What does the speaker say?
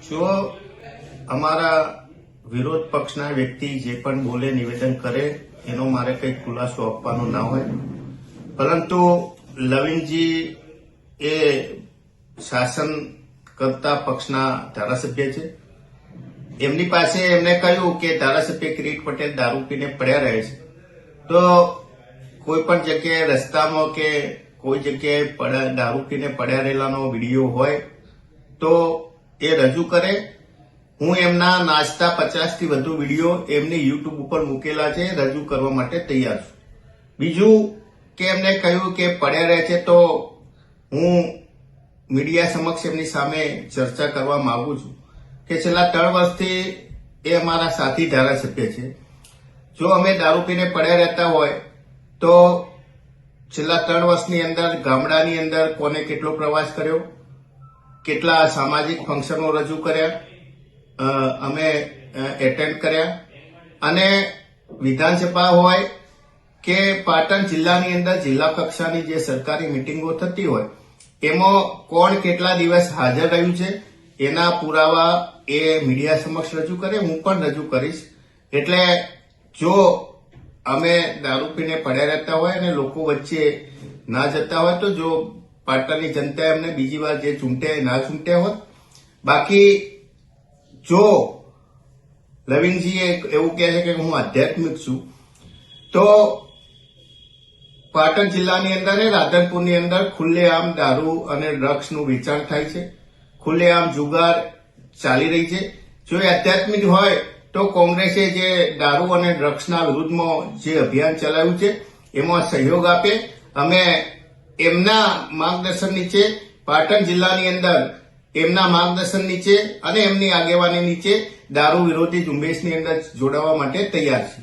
જો અમારા વિરોધ પક્ષના વ્યક્તિ જે પણ બોલે નિવેદન કરે એનો મારે કંઈ ખુલાસો આપવાનો ના હોય, પરંતુ લવિંગજી એ શાસન કરતા પક્ષના ધારાસભ્ય છે. એમની પાસે એમને કહ્યું કે ધારાસભ્ય કિરીટ પટેલ દારૂ પીને પડ્યા રહે છે, તો કોઈ પણ જગ્યાએ રસ્તામાં કે કોઈ જગ્યાએ દારૂ પીને પડ્યા રહેલાનો વિડીયો હોય તો એ રજૂ કરે. હું એમના નાચતા 50 થી વધુ વિડીયો એમની યુટ્યુબ ઉપર મૂકેલા છે, રજૂ કરવા માટે તૈયાર છું. બીજું કે એમને કહ્યું કે પડ્યા રહે છે, તો હું મીડિયા સમક્ષ એમની સામે ચર્ચા કરવા માંગુ છું કે છેલ્લા 3 વર્ષથી એ અમારા સાથી ધારાસભ્ય છે. જો અમે દારૂ પીને પડ્યા રહેતા હોય તો છેલ્લા 3 વર્ષની અંદર ગામડાની અંદર કોને કેટલો પ્રવાસ કર્યો, કેટલા સામાજિક ફંક્શનો રજૂ કર્યા, અમે એટેન્ડ કર્યા, અને વિધાનસભા હોય કે પાટણ જિલ્લાની અંદર જિલ્લા કક્ષાની જે સરકારી મિટિંગો થતી હોય એમાં કોણ કેટલા દિવસ હાજર રહ્યું છે એના પુરાવા એ મીડિયા સમક્ષ રજૂ કરે. હું પણ રજૂ કરીશ. એટલે જો અમે દારૂ પીને પડ્યા રહેતા હોય અને લોકો વચ્ચે ના જતા હોય તો જો પાટણની જનતા એમને બીજી વાર જે ચૂંટે ના ચૂંટ્યા હોત. બાકી જો લવિંગજી એવું કહે છે કે હું આધ્યાત્મિક છું, તો પાટણ જિલ્લાની અંદર રાધનપુરની અંદર ખુલ્લેઆમ દારૂ અને ડ્રગ્સનું વેચાણ થાય છે, ખુલ્લેઆમ જુગાર ચાલી રહી છે. જો એ આધ્યાત્મિક હોય તો કોંગ્રેસે જે દારૂ અને ડ્રગ્સના વિરુદ્ધમાં જે અભિયાન ચલાવ્યું છે એમાં સહયોગ આપે. અમે એમના માર્ગદર્શન નીચે પાટણ જિલ્લાની અંદર એમના માર્ગદર્શન નીચે અને એમની આગેવાની નીચે દારૂ વિરોધી ઝુંબેશની અંદર જોડાવા માટે તૈયાર છે.